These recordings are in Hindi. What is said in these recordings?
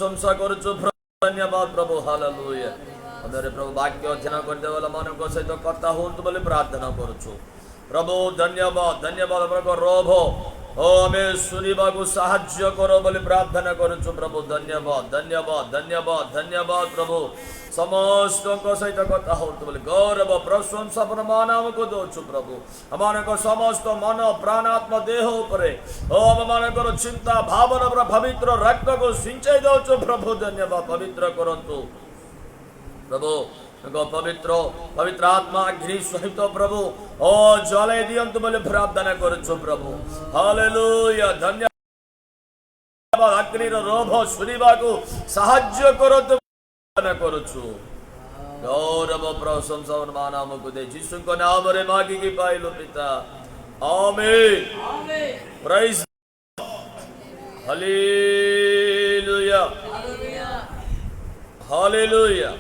प्रशंसा करुछु धन्यवाद प्रभु हालेलुया मेरे प्रभु वाक्य अध्ययन करते वाला मानव सहित कथा हुंतु बोली प्रार्थना करुछु प्रभु धन्यवाद धन्यवाद प्रभु रोभ ओ हमें सुनिबा को साहाय्य करो बोली प्रार्थना करुछु प्रभु धन्यवाद धन्यवाद धन्यवाद धन्यवाद प्रभु समस्त सहित कथा हुंतु बोली गौरव प्रशंसा प्रमाण को दौचु प्रभु हमारे समस्त मन प्राणात्म देह उपरे ओ हम चिंता भावना पवित्र रक्त को सिंचाई दौचु प्रभु धन्यवाद पवित्र करंतु प्रभु पवित्र पवित्र आत्मा अग्नि सहित प्रभु ओ जलय दियंतु बोले प्रार्थना करुछु प्रभु हालेलुया धन्यवाद अग्नि रोभ सुनिबा को साहाय्य करंतु प्रार्थना करुछु गौरव प्रशंसा नाम को दे यीशु को नाम रे मांगी की पाइलो पिता आमीन praise hallelujah hallelujah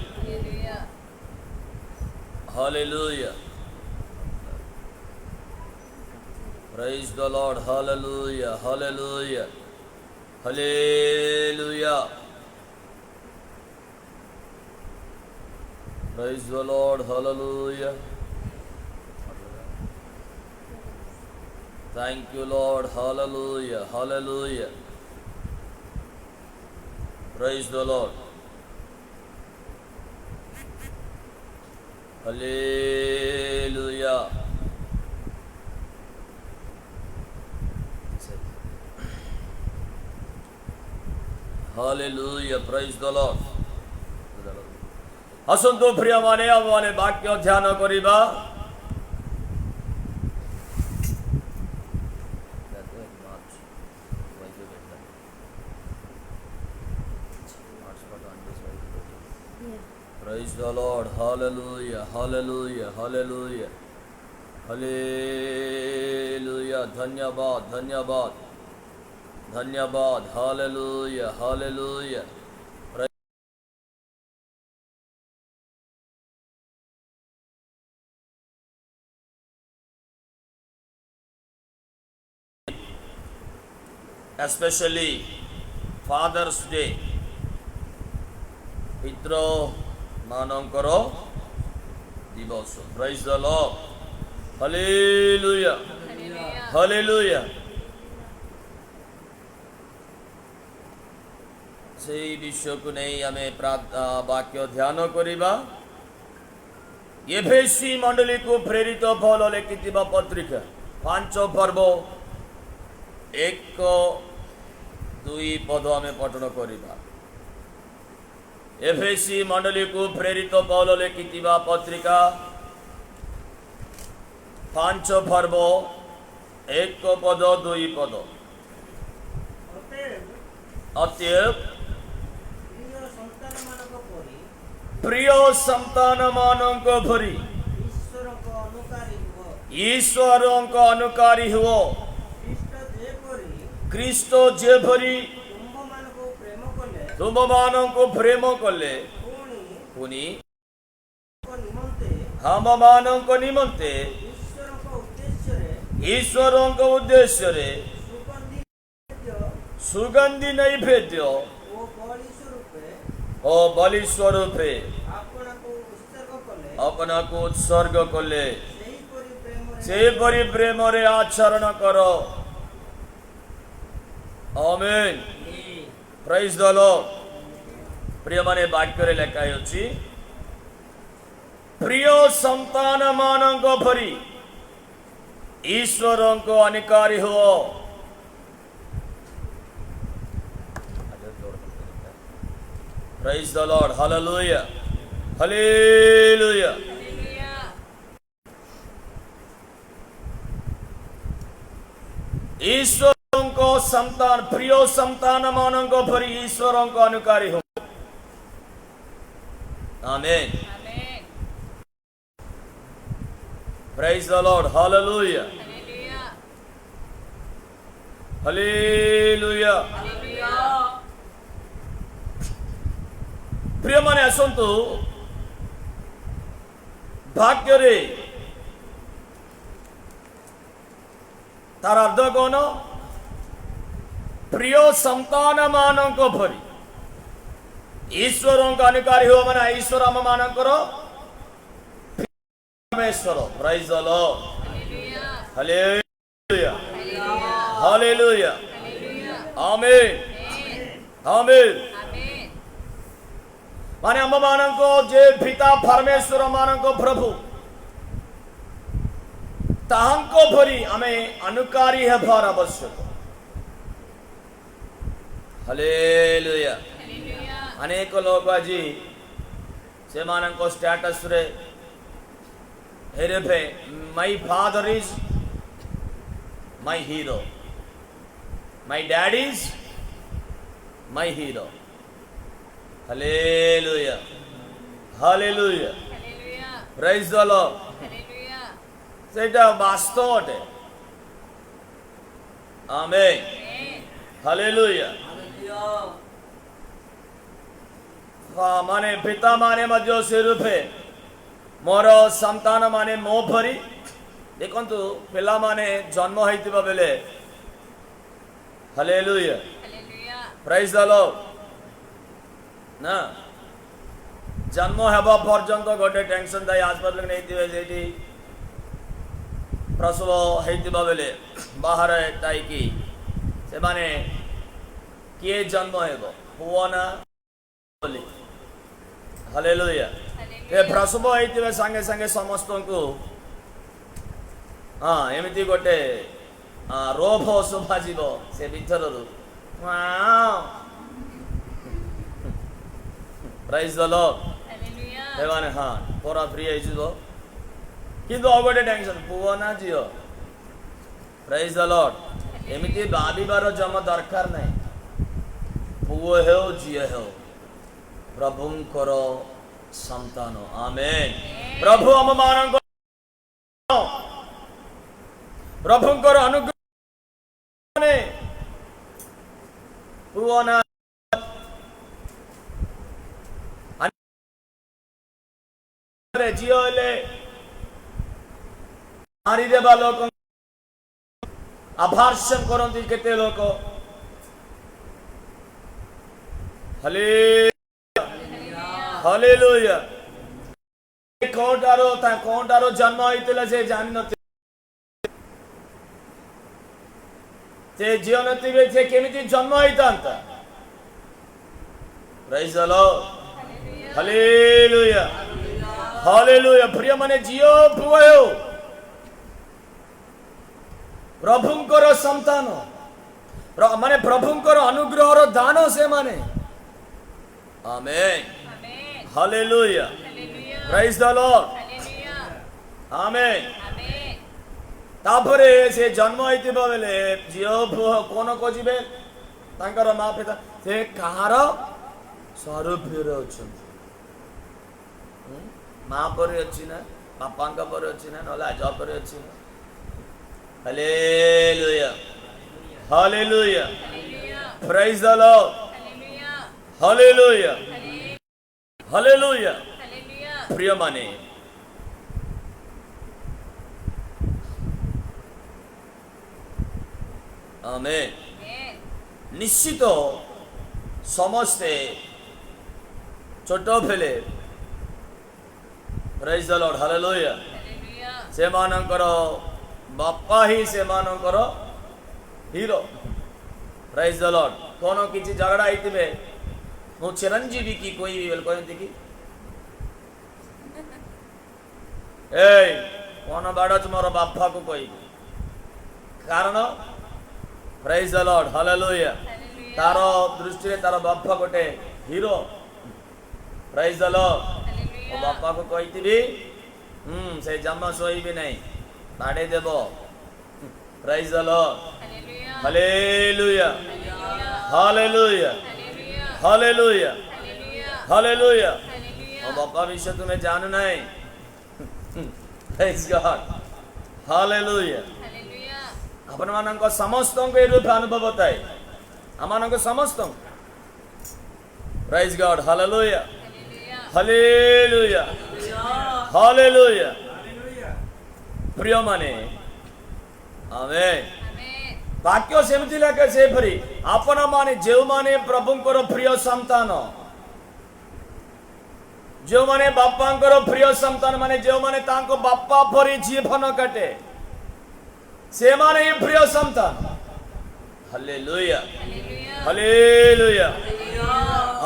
Hallelujah. Praise the Lord. Hallelujah. Hallelujah. Hallelujah. Praise the Lord. Hallelujah. Thank you, Lord. Hallelujah. Hallelujah. Praise the Lord. Hallelujah. Hallelujah. Praise the Lord. असंतो प्रिय माने आने वाक्य ध्यान करिबा Praise the Lord. Hallelujah. Hallelujah. Hallelujah. Hallelujah. धन्यवाद धन्यवाद धन्यवाद Hallelujah. Hallelujah. Especially Father's Day. पितृ मानकर दिवस Praise the Lord. Hallelujah. Hallelujah. से विषय को नहीं हमें वाक्य ध्यान करिबा एफेसी मंडली को प्रेरित पौल लिखिथिबा पत्रिका 5 पर्व 1-2 पद हमें पठन करिबा एफेसी मंडली को प्रेरित पौल लिखिथिबा पत्रिका 5 पर्व 1 पद 2 पद अतएव प्रिय संतान मानक भरी ईश्वर को अनुकारी हुओ ख्रीष्ट जे भरी तुम मानव को प्रेम कले पुनी हम मानव को निमंते ईश्वर को उद्देश्य रे सुगंधि नैवेद्य ओ बलि स्वरूप अपना को उत्सर्ग कले से परि प्रेम रे आचरण करो आमेन Praise the Lord. प्रिय माने वाक्य रे लेखाई अछि प्रिय संतान मानक भरी ईश्वर को अनुकारी हो Praise the Lord. Hallelujah. Hallelujah. ईश्वर को संतान प्रिय संतान मानक भरी ईश्वर को अनुकारी हो आमेन Praise the Lord. Hallelujah. Hallelujah. प्रिय माने आसंतु भाग्य रे तार अर्थ कौन प्रिय संतान मानक भरी ईश्वरों का अनुकारी हो माने ईश्वर आम मानकर परमेश्वर। Praise the Lord. Hallelujah hallelujah आमीन आमीन। माने आम मानक जे पिता परमेश्वर मानक प्रभु ताहांको भरी आमे अनुकारी हेबार आवश्यक। हालेलुया। अनेक लोग आज से मानक स्टेटस रे हेरे my father is my hero, my dad is my hero. Hallelujah hallelujah praise the Lord. सेटा वास्तव अटे। आमीन हालेलुया। माने पिता माने मध्य से रूपे मोर संतान माने मो भरी देखंतु पिला माने जन्म होइतिबा बेले हालेलुया प्रेज द लॉर्ड ना जन्म हेबा पर्यंत गोटे टेंशन दाई अस्पताल नहीं दिवे जेठी प्रसव होइतिबा बेले बाहर ताई की से माने किए जन्म हेबो हुआ ना बोली। हालेलुया। ए प्रसव होइतिबे संगे संगे समस्त को हाँ एमती गोटे रोभ शोभा जीव से भीतर प्रेज द लॉर्ड। एवाने हाँ पूरा फ्री हो किंतु आ गोटे टेंशन पुओ ना झील। Praise the Lord. एमती भाविबार जमा दरकार नहीं। पुओ हो झील हो प्रभुंकर संतान। आमेन। प्रभु आम मान प्रभुंकर अनुग्रह पुओ ना झील मारी देवा लोक आभाषण करती केते लोक। हालेलुया। कोटारो जन्म होइतिला से जानि नथि से जीवन नथिबे से केमिति जन्म होइतांता। Praise the Lord. Hallelujah hallelujah. प्रिय माने जियो पुओ प्रभुंकर संतान माने प्रभुंकर अनुग्रह दान से माने। Amen hallelujah praise the Lord. Amen. तापरे से जन्म होइतिबा बेले जियो कोन खोजिबे तांकर मां पिता से कहार स्वरूप रे अछंती। मां पर अछि ना बापांका पर अछि ना नला आज पर अछि ना। Hallelujah hallelujah praise the Lord. Hallelujah hallelujah. प्रिय माने आमेन। निश्चित समस्ते छोट फेले प्रेज द लॉर्ड। हालेलुया। से मानकर बापा ही से मानकर हीरो। Praise the Lord. कोनो किछि झगड़ा आइतिबे मु चिरंजीवी की कोई भी बोल कहते कि ए कोन बाड़ मोर बापा को कोई कारण प्रेज द लॉर्ड। हालेलुया। तार दृष्टि तार बापा गोटे हीरो। Praise the Lord. ओ बापा को कहती से जमा सोई भी नहीं बाड़े देव। Praise the Lord. Hallelujah hallelujah hallelujah hallelujah. ओ बापा विषय तुम्हें जान नहीं। Praise God. हालेलुया। अपन मानक समस्त को रूप अनुभव थाए आम समस्त। Praise God. Hallelujah hallelujah hallelujah. प्रिय माने आमेन। वाक्य सेमती लगे से भरी आपण माने जेउ माने प्रभुंकर प्रिय संतान जो माने बापांकर प्रिय संतान माने जो माने तांको बापा परी जीवन काटे से माने ही प्रिय संतान। हालेलुया हालेलुया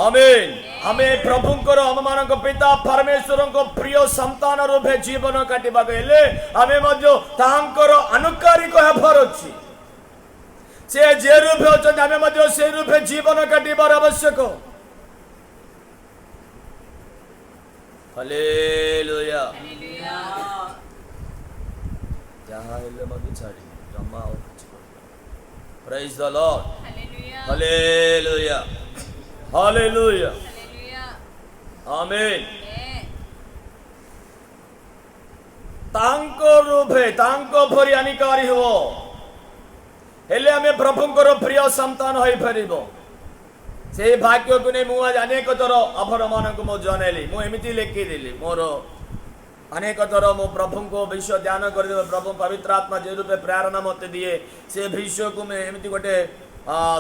आमीन। हमें प्रभुंकर हम मानक पिता परमेश्वर को प्रिय संतान रूपे जीवन काटिबा गले हमें मध्य तांकर अनुकारी को हेफर अछि से जे रूपे अछन हमें मध्य से रूपे जीवन काटिबार आवश्यक। हालेलुया जहां हेले मध्य छाड़ी जमा हो praise the Lord hallelujah hallelujah आमीन। तांको रूपे तांको परि अनिकारी हो हेले हमें प्रभुंकर प्रिय संतान होई परिबो से भाग्य को नहीं मु आज अनेक थर अफर मानक मो जनैली मु एमिति लेखि देली मोर अनेक थर मो प्रभु को विषय ध्यान कर प्रभु पवित्र आत्मा जे रूपे प्रेरणा मते दिए से विषय को मैं एमिति गोटे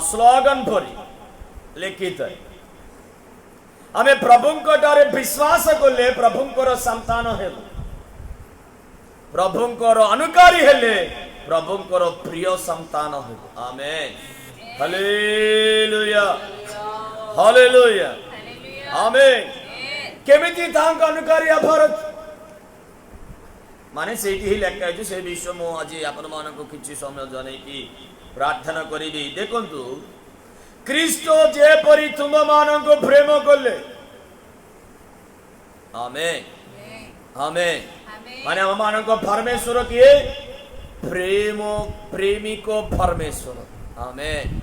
स्लोगन परि लिखित है। हमें प्रभुंकर विश्वास कले प्रभुंकर संतान हेलु प्रभुंकर अनुकारी हेले प्रभुंकर प्रिय संतान हेलु आमेन हालेलुया हालेलुया आमेन। केमिति तांक अनुकारी अभर माने सेठी ही लेखा है से विषय मु आज आपण मानक किछि समय जनै की प्रार्थना करिबी। देखंतु ख्रीष्ट जेपरी तुम मानक प्रेम कले आमेन आमेन माने हम मानक परमेश्वर किए प्रेम प्रेमिक परमेश्वर आमेन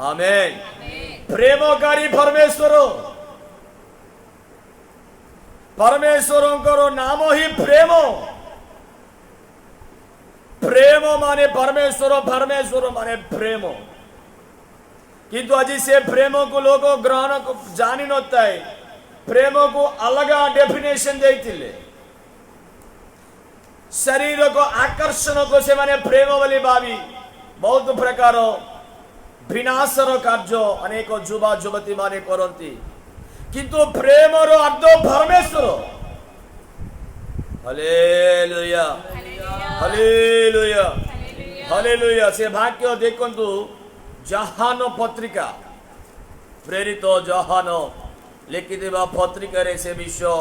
आमेन प्रेमकारी परमेश्वर परमेश्वरंकर नाम ही प्रेम प्रेम माने परमेश्वर परमेश्वर माने प्रेम किंतु आज से प्रेम को लोग ग्रहण जानी नता है प्रेम को अलग डेफिनेशन देते शरीर को आकर्षण को से माने प्रेम वाली भावी बहुत प्रकार विनाशर कार्य अनेक युवा युवती माने करती किंतु प्रेम अर्थ परमेश्वर हालेलुया हालेलुया हालेलुया से भाग्य देखंतु जहान पत्रिका प्रेरित जहान लिखिथिबा पत्रिका रे से विषय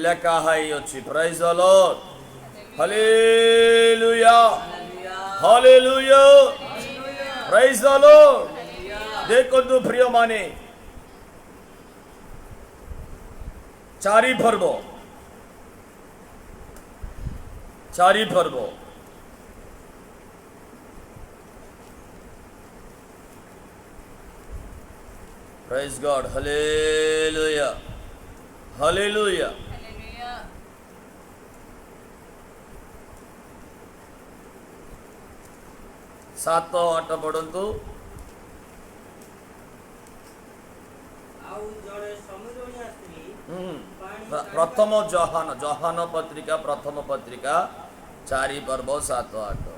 लेखा है अछि praise the Lord hallelujah hallelujah praise the Lord. देखंतु प्रिय माने चारि पर्व Praise God. Hallelujah. Hallelujah. सात आठ पढ़ंतु प्रथम जहान पत्रिका प्रथम पत्रिका 4 पर्व 7 8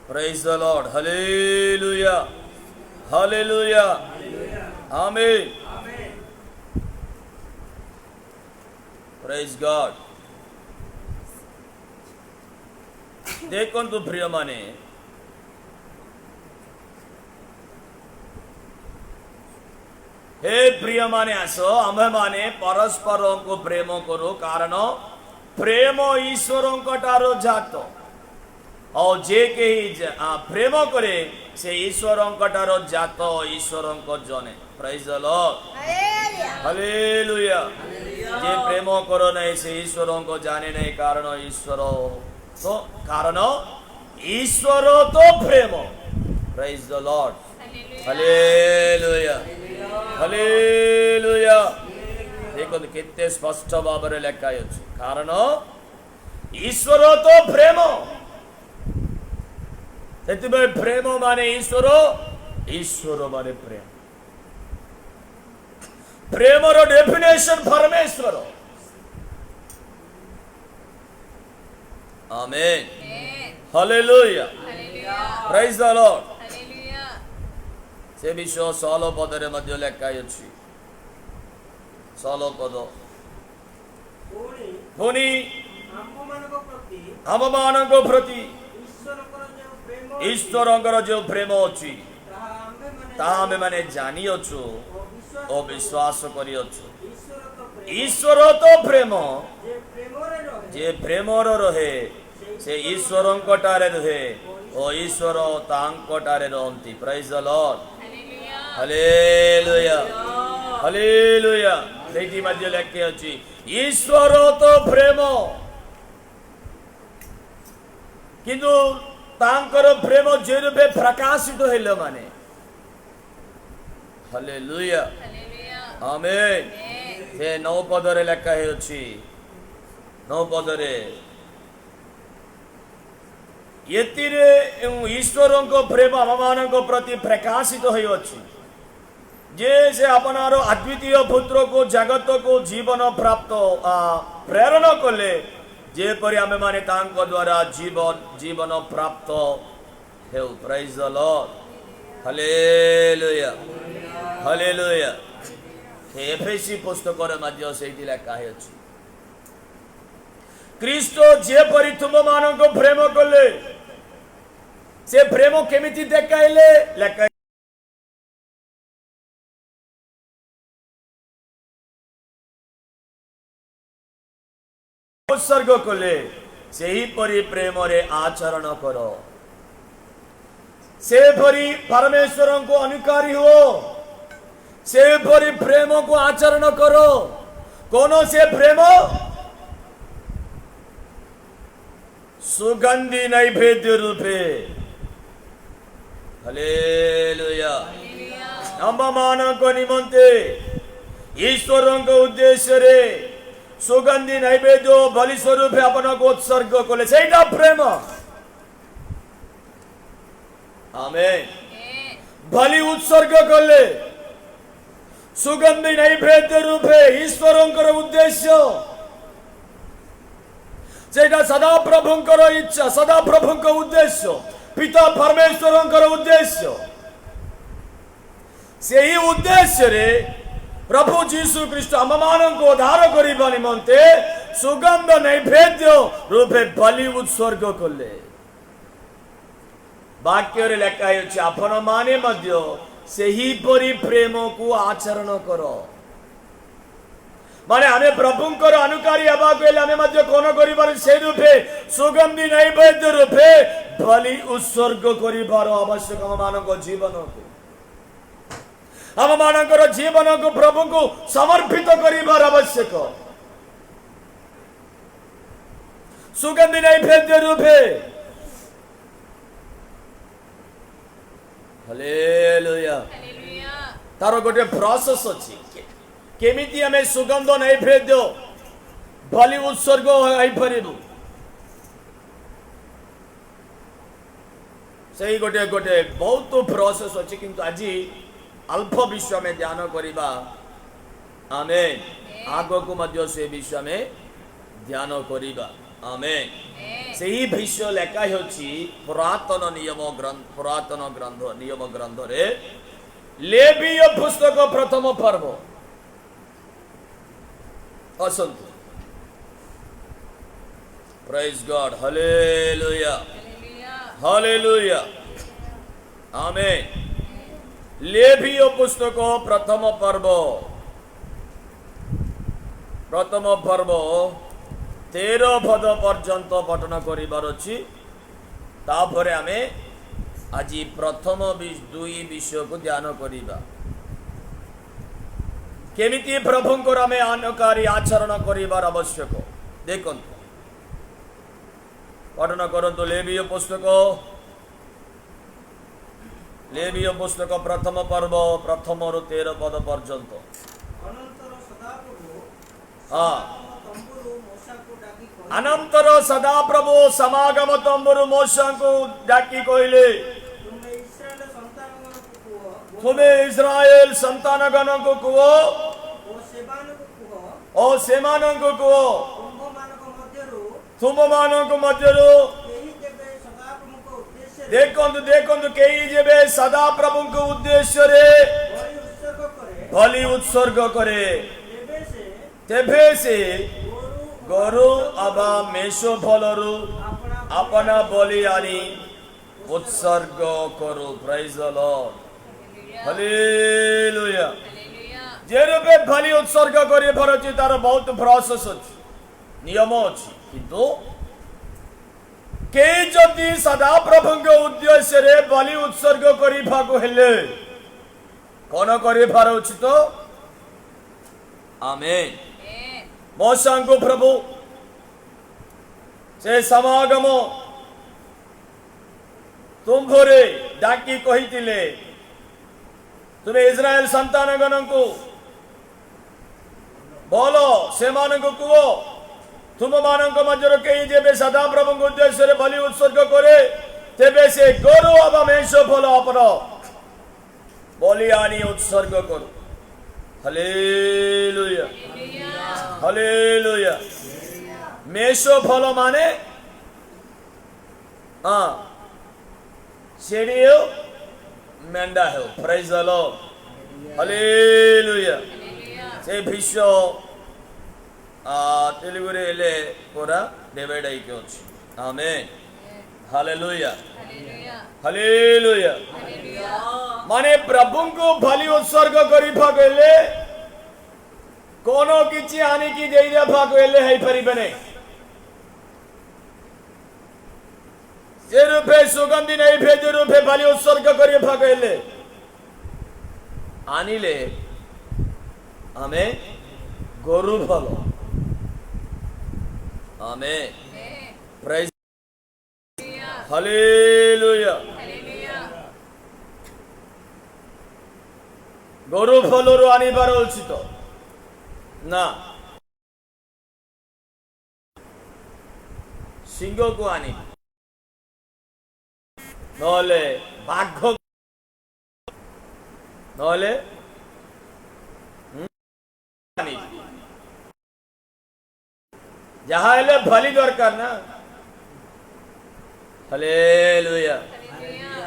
Praise the Lord. Hallelujah. Hallelujah. Amen. Praise God. देखंतु प्रिय माने हे प्रिय माने आसो आमे माने परस्पर को प्रेम करो कारण प्रेम ईश्वर ठारो जात और जे के प्रेम करे से ईश्वर ठारो जात ईश्वर जने प्रेज द लॉर्ड हालेलुया जे प्रेम करो नहीं से ईश्वर को जाने नहीं कारण ईश्वर तो प्रेम praise the Lord hallelujah hallelujah देखो केते स्पष्ट भाव में लिखा है कारण ईश्वर तो प्रेम सेतिबे प्रेम माने ईश्वर ईश्वर माने प्रेम प्रेमर डेफिनेशन परमेश्वर। आमेन, हालेलुया, प्रेज द लॉर्ड। से विषय 16 पदरे मध्य लेखाई अछि। 16 पद पुनी आममानक प्रति ईश्वरंकर जो प्रेम अछि ताहा आमे माने जानी अछु ओ विश्वास करी अछु। ईश्वर तो प्रेम, जे प्रेमर रहे से ईश्वरंकटारे रहे ओ ईश्वर तांकटारे रहंती। Praise the Lord, hallelujah, hallelujah. सेठी मध्य लेखे अछि ईश्वर तो प्रेम, किंतु तांकर प्रेम जे रूपे प्रकाशित हेले माने। हालेलुया, आमेन। से 9 पदरे लेखा अछि। 9 पदरे एतिरे ईश्वरंको प्रेम आममानक प्रति प्रकाशित होई अछि जे से अपनार अद्वितीय पुत्र को जगत को जीवन प्राप्त प्रेरणा कले, जेपरि आमे माने तांको द्वारा जीवन प्राप्त हेउ। Praise the Lord, hallelujah, hallelujah. एफएसी पुस्तकर मध्य सेठी लेखा अछि ख्रीष्ट जेपरि तुम मानक प्रेम कले से प्रेम केमिति देखाइले लेखा उत्सर्ग कले सेही परि प्रेम रे आचरण करो। से परि परमेश्वर को अनुकारी हो, से परि प्रेम को आचरण करो। कोनो से प्रेम सुगंधी नैवेद्य रूपे, हालेलुया, आममानक निमंते ईश्वर को उद्देश्य रे सुगंधी नैवेद्य बलि स्वरूप अपन को उत्सर्ग कले सेटा प्रेम। आमेन। बलि उत्सर्ग कले सुगंधी नैवेद्य रूपे ईश्वरंकर उद्देश्य सेटा सदा प्रभुंकर इच्छा, सदा प्रभुंकर उद्देश्य, पिता परमेश्वरंकर उद्देश्य। सेही उद्देश्य रे प्रभु जीशु ख्रीष्ट आममानक उद्धार करिबा निमंते सुगंध नैवेद्य रूपे बलि उत्सर्ग कले। वाक्य रे लेखा अछि आपण माने मध्य सेही परि प्रेम को आचरण करो। माने आमे प्रभुंकर अनुकारी हेबा गेले आमे मध्य कोन करिबार से रूपे सुगंधी नैवेद्य रूपे बलि उत्सर्ग करिबार आवश्यक आममानक जीवन को, आममानकर जीवन को प्रभु को समर्पित करिबार आवश्यक। सुगंधी नैवेद्य रूपे, हालेलुया। तार गोटे प्रोसेस अछि केमिति हमें सुगंध नैवेद्य बलि उत्सर्ग होई परिबु। सही गोटे गोटे बहुत प्रोसेस अछि, किंतु आजी अल्प विषय में ध्यान करिबा। आमेन। आगो को मध्य से विषय में ध्यान करिबा। आमेन। सेही विषय लेखा होछि पुरातन ग्रंथ नियम ग्रंथ रे लेवीय पुस्तक प्रथम पर्व। असंतु प्रेज गॉड, हालेलुया, हालेलुया, आमेन। लेवीय पुस्तक प्रथम पर्व 13 पद पर्यंत पठन करिबार अछि। तापरे आमे आज प्रथम 2 विषय को ध्यान करिबा। केमिति प्रभुंकर आमे अनुकारी आचरण करिबार आवश्यक देखन पठन करंतु। लेवीय पुस्तक प्रथम पर्व 1 ରୁ 13 पद पर्यंत। अनंतर सदाप्रभु समागम तंबुरु मोशा को डाकी कहले, तुम्हें इस्राएल संतानगण को कहो ଓ ସେମାନଙ୍କୁ କୁହ ତୁମମାନଙ୍କ ମଧ୍ୟରୁ ଦେଖନ୍ତୁ ଦେଖନ୍ତୁ କେହି ଯେବେ ସଦାପ୍ରଭୁଙ୍କ ଉଦ୍ଦେଶ୍ୟରେ ବଳି ଉତ୍ସର୍ଗ କରେ ତେବେ ସେ ଗୋରୁ ଅବା ମେଷ ଫଳରୁ अपना बलि आनी उत्सर्ग करो प्रेज द लॉर्ड हालेलुया जे रूपे बलि उत्सर्ग करि भरछि तार बहुत प्रोसेस अछि नियम अछि किंतु के जदि सदा प्रभुଙ୍କ उद्देश्य रे बलि उत्सर्ग करि भागो हेले कोन करि भार अछि तो आमेन मोसांको प्रभु से समागम तुम्भरे डाकी कहितिले तुमे इस्राएल संतान गणको बोलो से मानको कुओ तुम मानको मजरो केही जेबे सदा प्रभु उद्देश्य रे बलि उत्सर्ग करे तेबे से गोरु अबा मेष फल अपन बलि आनी उत्सर्ग करो हालेलुया हालेलुया मेषो फल माने शेडियो मेंढा है प्रेज द लॉर्ड हालेलुया से विश्व तेलुगु रे ले पूरा डिवाइड आइ के अछि आमेन हालेलुया हालेलुया माने प्रभु को बलि उत्सर्ग करि भागले कोनो किछि आनी की देइरा भागले है परिबने जे रूपे सुगंधी नहीं भेज रूपे बलि उत्सर्ग करिए भागले आनिले हमें गोरु फल आमेन प्रेज हालेलुया गोरु फलरू आनिबार उचित ना सिंह को आनी नहले बाघ नहले जहाँ हेले भली दरकार ना हालेलुया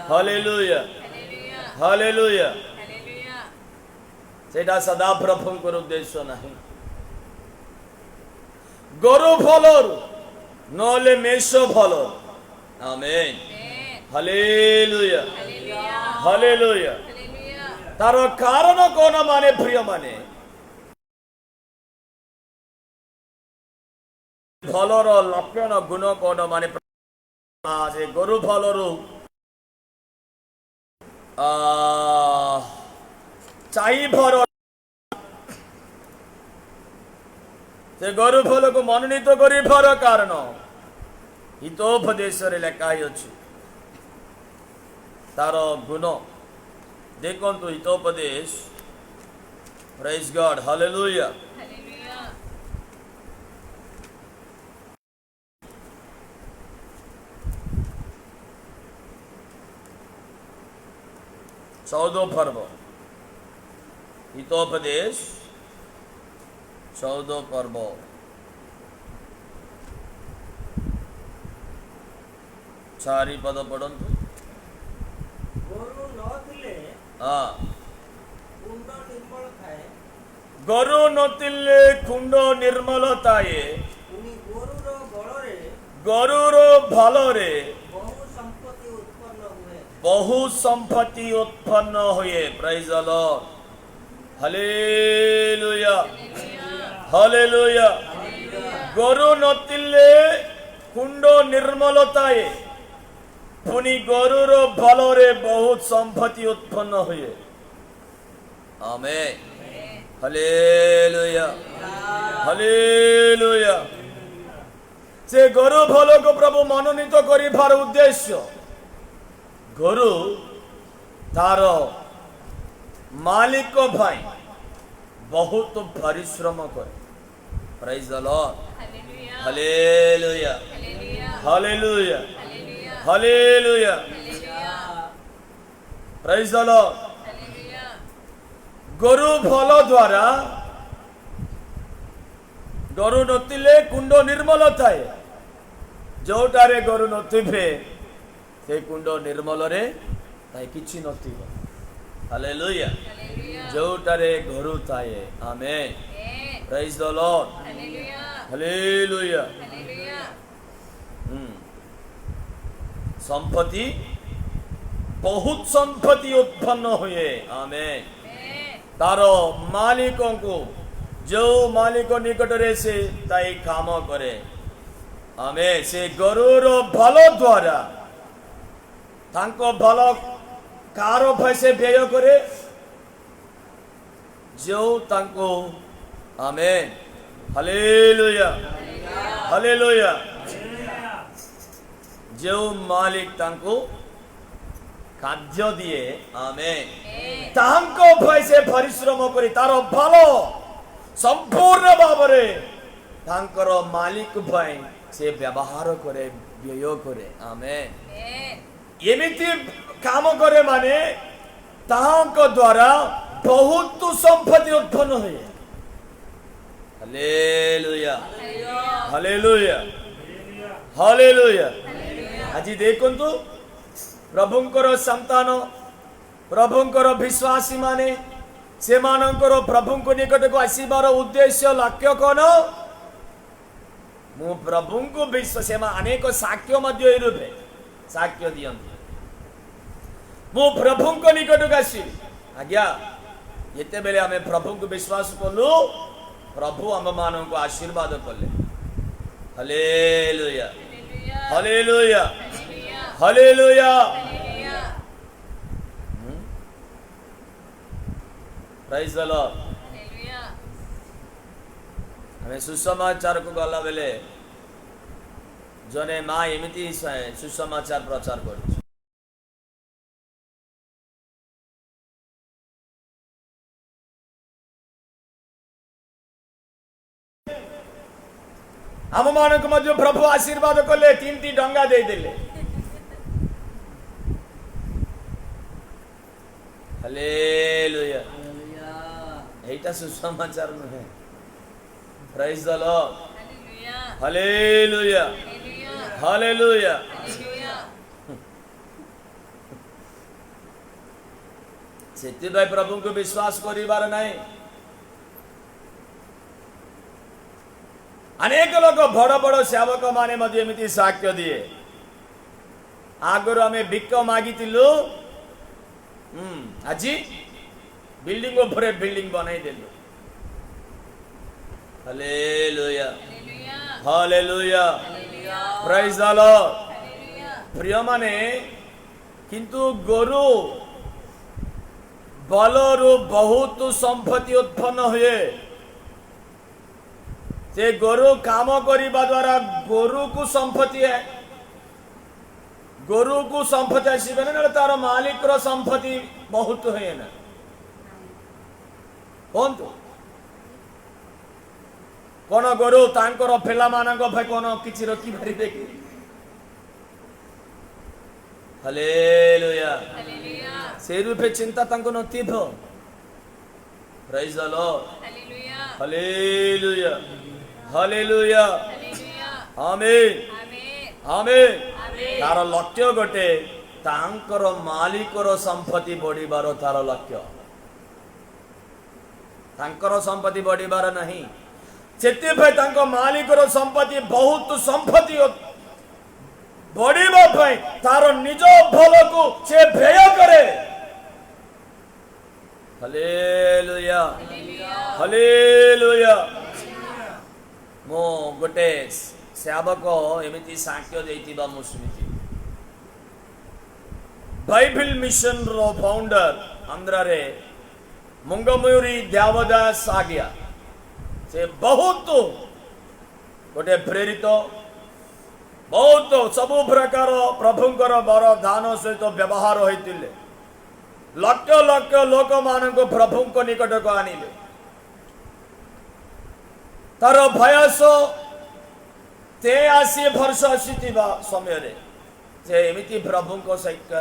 हालेलुया हालेलुया सेटा सदा प्रभुंकर उद्देश्य नहीं गोरु फलर नहले मेष फलर आमेन हालेलुया हालेलुया तार कारण कोन माने प्रिय माने फलर लक्षण गुण कोन माने से गोरु फलरू चाई भर से गोरु फल को मनोनीत करी भर कारण हितोपदेश रे लेखाई अछि तार गुण देखंतु हितोपदेश प्रेज गॉड हालेलुया चौदह पर्व हितोपदेश 14 पर्व चारि पद पढ़ंतु गरु नतिले कुंड निर्मल थाए गरुर भलरे बहु संपत्ति उत्पन्न हुए praise the Lord hallelujah hallelujah गरु नतिले कुंड निर्मलताए पुनि गरुर भलरे बहुत संपत्ति उत्पन्न हुए आमेन हालेलुया हालेलुया से गरु भल को प्रभु मनोनीत करिबार उद्देश्य गरु तार मालिक भाई बहुत परिश्रम करे praise the Lord hallelujah hallelujah hallelujah praise the Lord गरु भल द्वारा गरु नथिले कुंड निर्मल थाए जोटारे गरु नथिबे से कुंड निर्मल रे ताई किछि नथिबो हालेलुया जोटारे गरु थाए आमेन प्रेज द लॉर्ड हालेलुया संपत्ति बहुत संपत्ति उत्पन्न हुए आमेन तारो मालिकों को जो मालिक निकट रे से ताई काम करे आमे से गरुर भल द्वारा तांको भल कारो पैसे व्यय करे जो तांको आमेन हालेलुया हालेलुया जो मालिक तांको खाद्य दिए आमेन तांको पैसे परिश्रम करी तारो भलो संपूर्ण भावरे तांकर मालिक भाई से व्यवहार करे व्यय करे आमेन एमिति काम करे माने तांको द्वारा बहुत संपत्ति उत्पन्न हुए हालेलुया हालेलुया हालेलुया आज देखंतु प्रभुंकर संतान प्रभुंकर विश्वासी माने से मानकर प्रभु को निकट को आसीबार उद्देश्य लक्ष्य कौन मु प्रभु को विश्वास से अनेक साक्ष्य मध्य रूपे साक्ष्य दियंती मु प्रभु को निकट को आसी आज्ञा येते बेले आमे प्रभु को विश्वास कलु प्रभु आम मान को आशीर्वाद कले hallelujah hallelujah hallelujah praise the Lord hallelujah हमें सुसमाचार को गला बेले जने माँ एमिति सुसमाचार प्रचार कर आम मान को मध्य प्रभु आशीर्वाद कले 3 डंगा दे देले हालेलुया एटा सुसमाचार नुहे praise the Lord hallelujah hallelujah सेति भाई प्रभु को विश्वास करिवार नाही अनेक लोग बड़ बड़ सेवक माने मध्य एमिति साक्ष्य दिए आगरो हमें भिक्क मागितिलु आजी बिल्डिंग उपरे बिल्डिंग बनाई देलु hallelujah hallelujah praise the Lord प्रिय माने किंतु गोरु बलरु बहुत संपत्ति उत्पन्न हुए से गोरु काम करिबा द्वारा गोरु को संपत्ति है गोरु को संपत्ति आसीबे ना तार मालिक रो संपत्ति बहुत है ना कौन तो कौन गोरु तांकर फेला मानक भाई कौन किछि रखी भारी देखि हालेलुया हालेलुया से रूपे चिंता तांको नथिबो praise the Lord hallelujah hallelujah hallelujah amen amen तार लक्ष्य गोटे तांकर मालिकर संपत्ति बढ़िबार तार लक्ष्य तांकर संपत्ति बढ़िबार नहीं सेते भाई तांको मालिकर संपत्ति बहुत संपत्ति बढ़िबा भाई तार निज भल को से व्यय करे हालेलुया हालेलुया मो गोटे सेवक एमिति साक्ष्य देइतिबा मु सुनिति बाइबल मिशन रो फाउंडर आंध्र रे मुंगमयूरी देवदास आज्ञा से बहुत गोटे प्रेरित बहुत सब प्रकार प्रभुंकर बर दान सहित व्यवहार होइतिले लक्ष लक्ष लोक मानक प्रभु को निकट को आनिले तार भयस 83 वर्ष आसीथिबा समय रे से एमिति प्रभु को सहित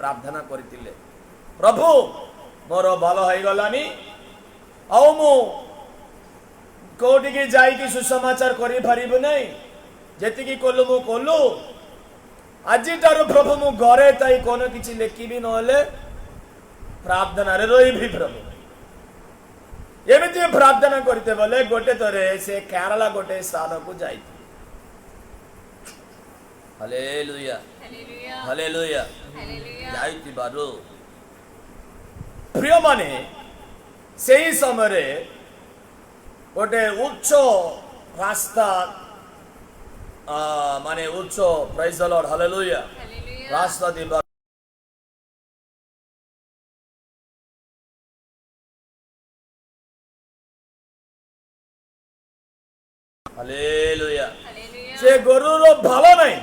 प्रार्थना करथिले प्रभु मोर भल होई गलानी आउ मु कोटी की जाई सुसमाचार करि परिबु नै जेतिकी कोलु मु कोलु आज प्रभु मु घरे ताई कोनो किछि लेखिबी नहले प्रार्थना रे रहिबी प्रभु एमिति प्रार्थना करते बोले गोटे तरे से केरला गोटे स्थान को जाई हालेलुया हालेलुया जाई बारो प्रिय माने सेही समय गोटे उच्च रास्ता माने उच्च प्रेज द लॉर्ड हालेलुया रास्ता दिबा हालेलुया से गरुर भालो नहीं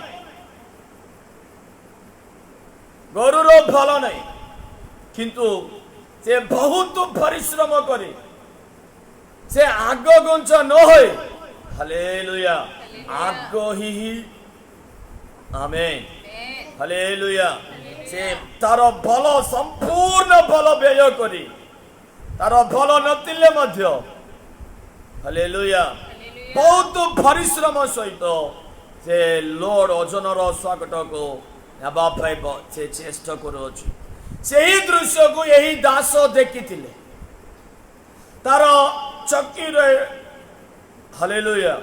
गरुर भालो नहीं किंतु से बहुत परिश्रम करे से आग गुंच न होय हालेलुया आग ही आमेन हालेलुया से तार बल संपूर्ण बल व्यय करी तार बल नथिले मध्य हालेलुया बहुत परिश्रम सहित से लोड ओजनर स्वागत को हेबा से चेष्टा करुछि सेही दृश्य को यही दास देखी तार चक्की रे हालेलुया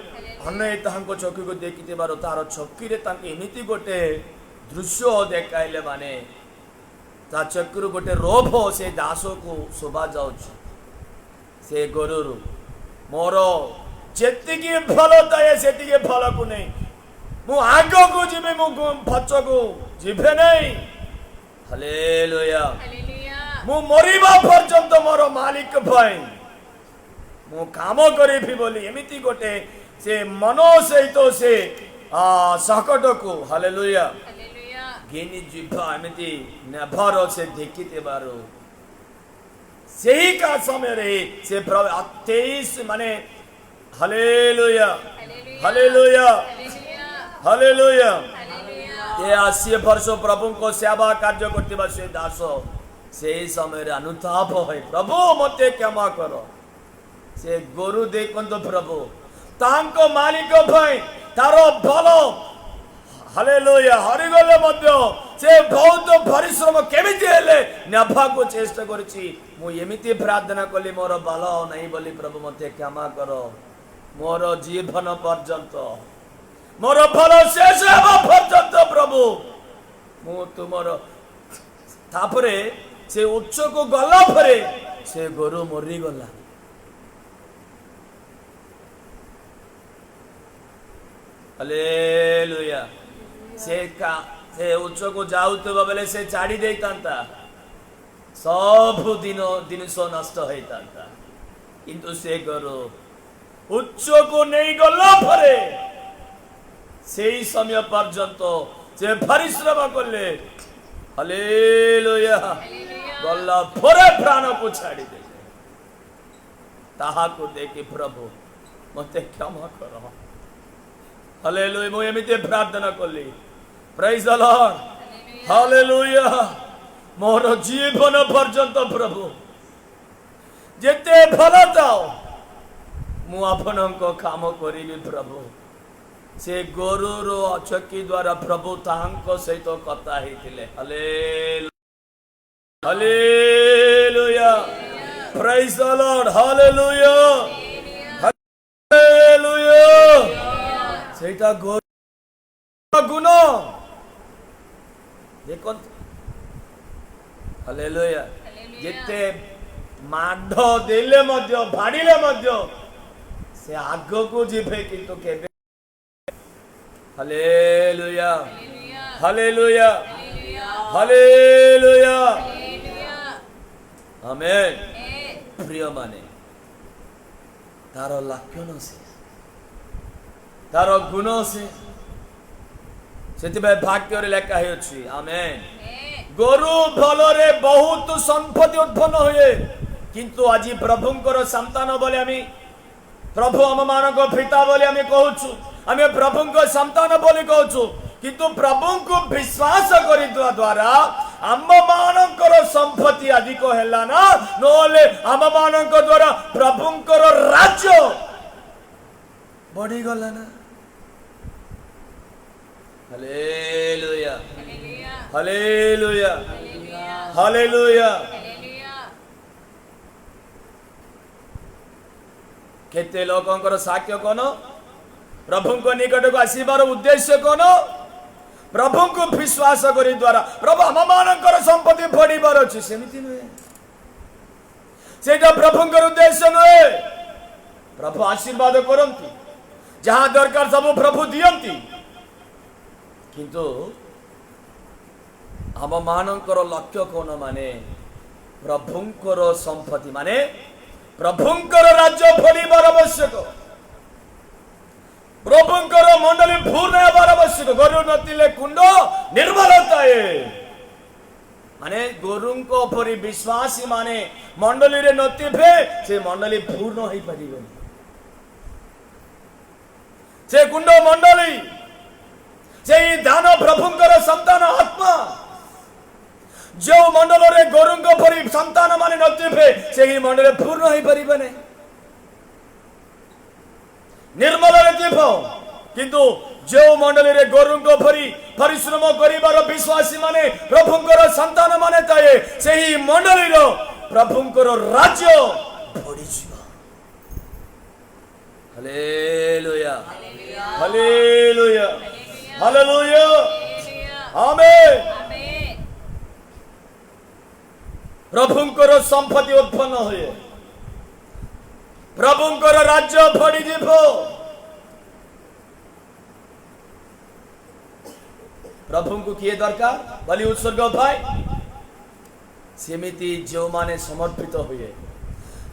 अन्य तांको चक्की को देखी तार चक्की रे तांके एमिति गोटे दृश्य देखाइले माने ता चक्की रो गोटे रोभ से दास को शोभा जाउछि से गरुरु मोर जेतिकी फल थाए सेतिकी फल को नहीं मु आग को जिबे मु पछ को जिबे नहीं हालेलुया मु मरिबा पर्यंत मोर मालिक भाई मु काम करिबी बोली एमिति गोटे से मनो सहित से सकट को हालेलुया गिनी जिभा एमिति नेभर से देखिते बारो सेही का समय रे से 23 माने हालेलुया हालेलुया हालेलुया ये 80 वर्ष प्रभु को सेवा कार्य करतिबा से दास से समय रे अनुताप है प्रभु मते क्षमा करो से गुरु देखंत प्रभु तांको मालिक भाई तारो भलो हालेलुया हरिगले मध्य से बहुत परिश्रम केमिति हेले नेभा को चेष्टा करछि मु एमिति प्रार्थना कली मोर बाल नहीं बोली प्रभु मते क्षमा करो मोर जीवन पर्यंत मोर फल शेष हेबा पर्यंत प्रभु मु तुमर तापरे से उच्च को गला परे से गुरु मरी गला हालेलुया से उच्च को जाउतबा बेले से छाड़ी देतांता सब दिन जिनिष नष्ट होता किंतु से गुरु उच्च को नहीं गला परे से समय पर्यंत से परिश्रम कले हालेलुया गला परे प्राण को छाड़ी दे ताहा को देखि प्रभु मते क्षमा करो हालेलुया मु एमिते प्रार्थना कली प्रेज द लॉर्ड हालेलुया मोर जीवन पर्यंत प्रभु जेते भल जाओ मु आपनको काम करिबी प्रभु से गुरु रो चक्की द्वारा प्रभु तांको सहित कथा हेतिले hallelujah hallelujah praise the Lord hallelujah hallelujah सेटा गुण देखो हालेलुया जेते माढ देले मध्य भाड़ीले मध्य से आग को जिबे किंतु केबे हालेलुया हालेलुया हालेलुया आमेन प्रिय माने तार लक्षण से तार गुण से सेतिबे भाग्य रे लेखा है अछि आमेन गोरु भलरे बहुत संपत्ति उत्पन्न होए किंतु आज प्रभुंकर संतान बोले आमी प्रभु आम मानक पिता बोले आमी कहूछु आमे प्रभुंकर संतान बोली कहूछु किंतु प्रभु को विश्वास करिदवा द्वारा आम मानकर संपत्ति अधिक हैला ना नोले आम मानक द्वारा प्रभुंकर राज्य बढ़ी गला ना। Hallelujah hallelujah hallelujah. केते लोकंकर साक्ष्य कोन? प्रभु को निकट को आसीबार उद्देश्य कोन? प्रभु को विश्वास करी द्वारा प्रभु हम मानकर संपत्ति बढ़िबार अछि, सेमिति नुहे। सेटा प्रभुंकर उद्देश्य नुहे। प्रभु आशीर्वाद करंती, जहां दरकार सब प्रभु दियंती, किंतु हम मानकर लक्ष्य कोन? माने प्रभुंकर संपत्ति, माने प्रभुंकर राज्य बढ़िबार आवश्यक, प्रभुंकर मंडली पूर्ण हेबार आवश्यक। गरु नथिले कुंड निर्मलता माने गुरुंको परि विश्वासी माने मंडली रे नथिबे से मंडली पूर्ण होई परिबनी। से कुंड मंडली से दान प्रभुंकर संतान आत्मा, जो मंडल रे गुरुंको परि संतान माने नथिबे से ही मंडली पूर्ण होई परिबने, निर्मल रे थिबो। किंतु जो मंडली रे गुरुंको परि परिश्रम करिबार विश्वासी माने प्रभुंकर संतान माने ताए, सेही मंडली रो प्रभुंकर राज्य बढ़ी जिवो। Hallelujah hallelujah hallelujah amen. प्रभुंकर संपत्ति उत्पन्न होए, प्रभुंकर राज्य बढ़ी जिवो। प्रभु को किए दरकार? बलि उत्सर्ग भाई सेमिति जो माने समर्पित हुए,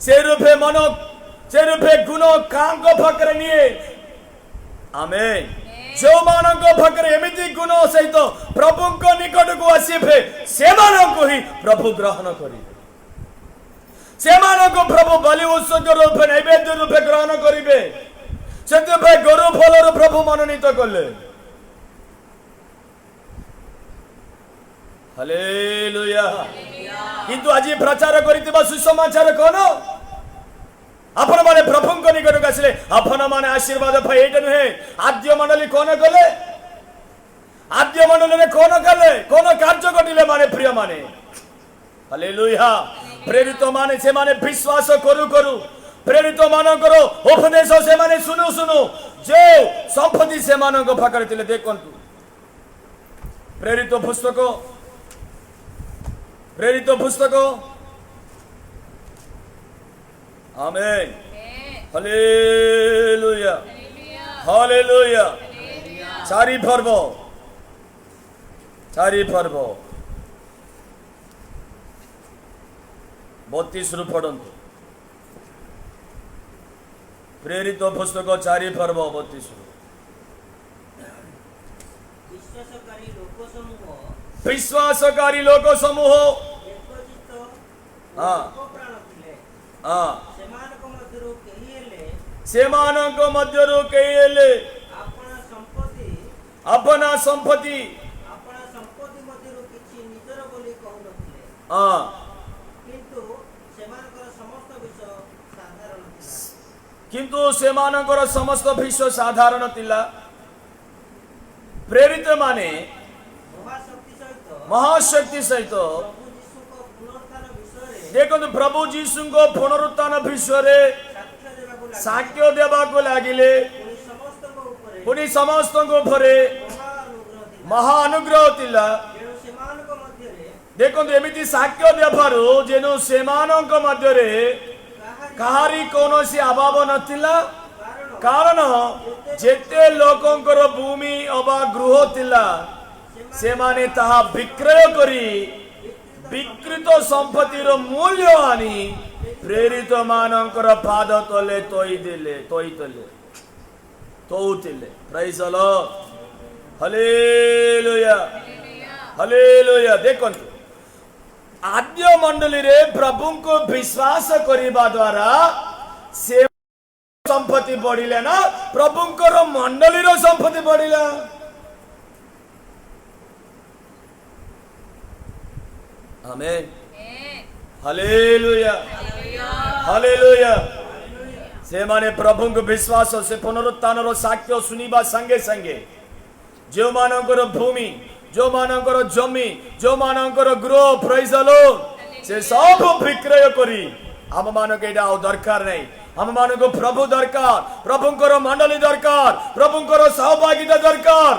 से रूपे मन, से रूपे गुण कांग फकरे निये। आमेन। जो मानक फकरे एमिति गुण सहित प्रभु को निकट को आसीबे, से मानक ही प्रभु ग्रहण करिबे, से मानक प्रभु बलि उत्सर्ग रूपे नैवेद्य रूपे ग्रहण करिबे। सेते भाई गरु फलर प्रभु मनोनीत कले। हालेलुया। किंतु आज प्रचार करितबा सुसमाचार कोन? आपण माने प्रभु को निकट को आसिले आपण माने आशीर्वाद पाए, एटा नुहे। आद्य मंडली कोन कले? आद्य मंडली रे कोन कले? कोन कार्य कटिले माने प्रिय माने? हालेलुया। प्रेरित माने से माने विश्वास करू करू, प्रेरित मानकर उपदेश से माने सुनु सुनु, जो संपत्ति से मानक पाखरे थिले। देखंतु प्रेरित पुस्तक, प्रेरित पुस्तक। आमेन। Hallelujah hallelujah. चारि पर्व, चारि पर्व 32 रु पढ़ंतु। प्रेरित पुस्तक चारि पर्व 32 रु। विश्वासकारी लोक समूह सेमानक मध्यरु केयले अपना संपत्ति मध्यरु किछि निजर बोली कहउनथिले, किंतु सेमानकर समस्त विषय साधारण थिला। प्रेरित माने महाशक्ति सहित देखो प्रभु जीशु को पुनरुत्थान विषय साक्ष्य देवा को लगिले, पुनी समस्त महा अनुग्रह थिला। देखो एमिति साक्ष्य देबारु जेनु सेमानक मध्यरे कहारी कौनसी अभाव नथिला। कारण जेते लोकंकर भूमि अबा गृह थिला, से माने ताहा विक्रय करी विकृत संपत्तिर मूल्य आनी प्रेरित मानकर पाद तले तोई दिले, तोई तले तोउतिले। Praise the Lord. Hallelujah hallelujah. देखंतु आद्य मंडली रे प्रभु को विश्वास करिबा द्वारा से संपत्ति बढ़िले ना, प्रभुंकर मंडली रो संपत्ति बढ़िला। आमेन। Hallelujah hallelujah. से माने प्रभु को विश्वास से पुनरुत्थान साक्ष्य सुनिबा संगे संगे जो मानकर भूमि जो मानकर जमी जो मानकर गृह प्रेज द लॉर्ड से सब विक्रय करी हम मानक एटा दरकार नहीं हम मानक प्रभु दरकार प्रभुंकर मंडली दरकार प्रभुंकर सहभागिता दरकार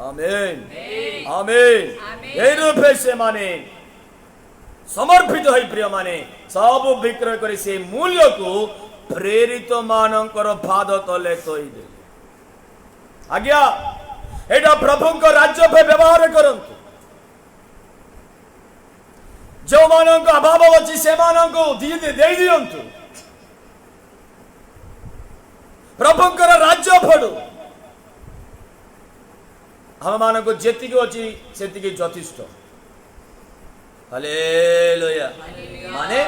आमेन आमेन ए रूपे से माने समर्पित है प्रिय माने सब विक्रय करे से मूल्य को प्रेरित मानकर पाद तले थोई दे आज्ञा एटा प्रभु को राज्य पे व्यवहार करंतु जो मानक अभाव अछि से मानक दे दियंतु प्रभु को राज्य पड़ो हम मानक जेतिक अछि सेतिक यथेष्ट हालेलुया माने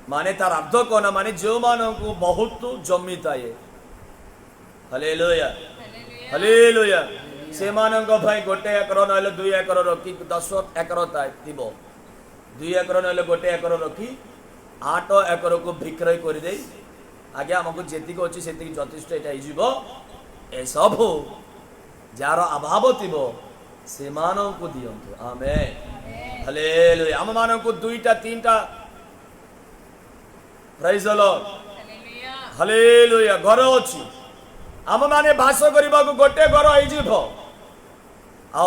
माने तार अर्थ कोन माने जो मानक बहुत जमी थाए हालेलुया हालेलुया से मानक भाई गोटे एकर नले 2 एकर रखी 10 एकर थिबो 2 एकर नले गोटे एकर रखी 8 एकर को विक्रय कर दे आगे हमको जेतिक अछि सेतिक यथेष्ट एटा हिजिबो ए सब जार अभाव थिबो से मानक को दियंतु आमेन हालेलुया हम मानक 2टा 3टा प्रेज द लॉर्ड हालेलुया घर अछि हम माने भाष करबा को गोटे घर होई जिवो आ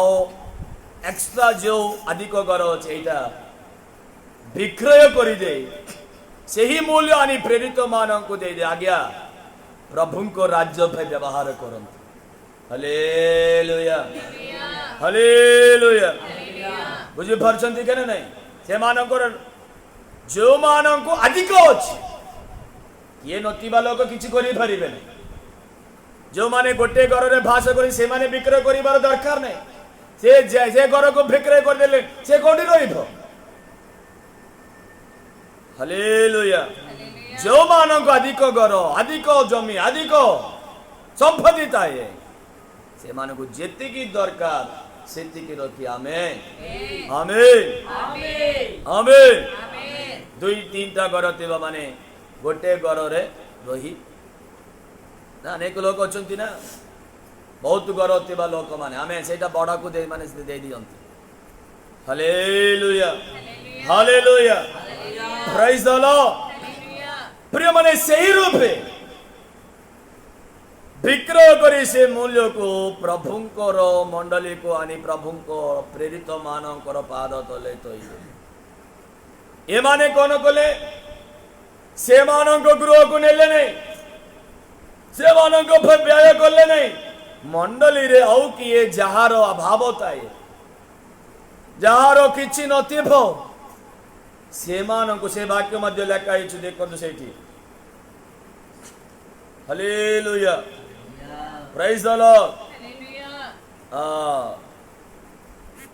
एक्स्ट्रा जो अधिक घर अछि एटा विक्रय करि दे सेही मूल्य आनी प्रेरित मानक को दे दे आज्ञा प्रभु को राज्य पे व्यवहार करंतु हालेलुया हालेलुया बुझि परछंती केने नहीं से मानकर जो मानक को अधिक अछि ये नतिबा लोक किछि करि परिबे नहीं जो माने गोटे घर रे भाष करी से माने विक्रय करिबार दरकार नहीं से घर को विक्रय कर देले से कोठी रहिबो हालेलुया जो मानक अधिक घर अधिक जमी अधिक संपत्ति थाए से मानक जेति की दरकार सेति की रखी आमेन आमेन आमेन 2-3टा घर थिबा माने गोटे घर रे रही ना अनेक लोक अछंती ना बहुत घर थिबा लोक माने आमे सेटा बड़ा को दे माने दे दियंती hallelujah hallelujah praise the Lord प्रिय माने सही रूपे विक्रय करी से मूल्य को प्रभुंकर मंडली को आनी प्रभुंको प्रेरित मानकर पाद तले तोई ए माने कोन कोले से मानक गृह को नेले नहीं से मानक पर व्यय करले नहीं मंडली रे औ किए जहार अभाव थाए जहार किछि नथिबो से मानक से वाक्य मध्य लेखा हिच देखो सेठी hallelujah praise the Lord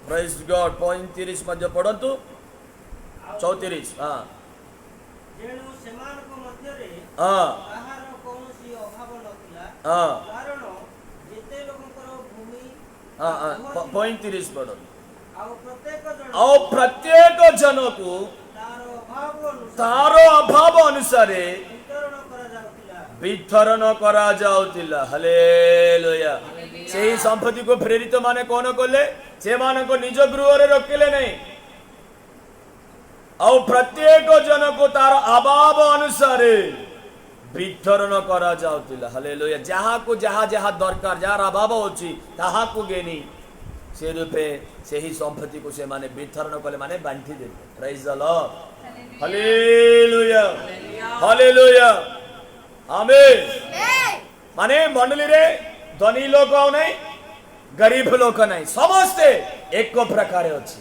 praise God 35 मध्य पढ़ंतु 34 जेणु सेमानक मध्य रे हां आहार कोनोसी अभाव नथिला कारण जेते लोककर भूमि 35 पढ़ो आ प्रत्येक जन को तार अभाव अनुसार वितरण करा जाउतिला हालेलुया सेही संपत्ति को प्रेरित माने कोन कोले से माने को निज गृह रे रखिले नहीं और प्रत्येक जन को तार अभाव अनुसार वितरण करा जाउतिला हालेलुया जहा को जहा जहा दरकार जार अभाव होची ताहा को गेनी से रूपे सेही संपत्ति को से माने वितरण कले माने बांटी दे praise the Lord hallelujah hallelujah amen माने मंडली रे धनी लोक नहीं गरीब लोक नहीं समस्ते एक प्रकार अछि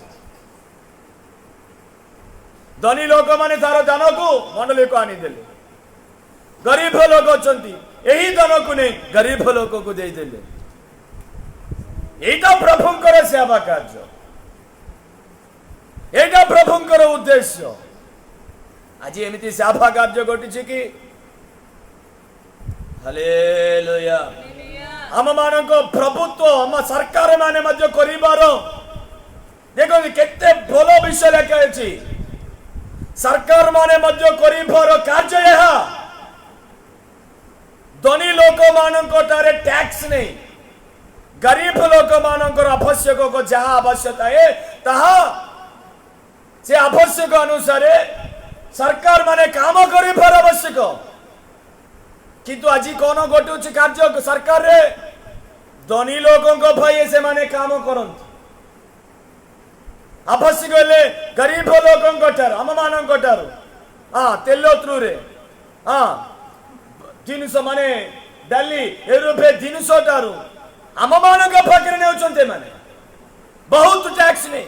धनी लोक माने तार धन को मंडली को आनी देले गरीब लोक अछंती एही धन को नहीं गरीब लोक को दे देले एटा प्रभुंकर सेवा कार्य एटा प्रभुंकर उद्देश्य आज एमिति सेवा कार्य घटी कि हालेलुया हम मानक प्रभुत्व हम सरकार माने मध्य करिबार देखो केते भलो विषय लेखा अछि सरकार माने मध्य करिफर कार्य यह धनी लोक मानक टैक्स नहीं गरीब लोक मानक आवश्यक को जहाँ आवश्यकता है ताहा से आवश्यक अनुसार सरकार माने काम करिफर आवश्यक किंतु आज कौन घटुच कार्य सरकार रे धनी लोकों भाई से माने काम करंत आवश्यक हेले गरीब लोकों ठार आम मान ठार हाँ तेल थ्रू रे हाँ जिनस माने डाली एरुपे जिनस ठार आम मान पाखे ने माने बहुत टैक्स नहीं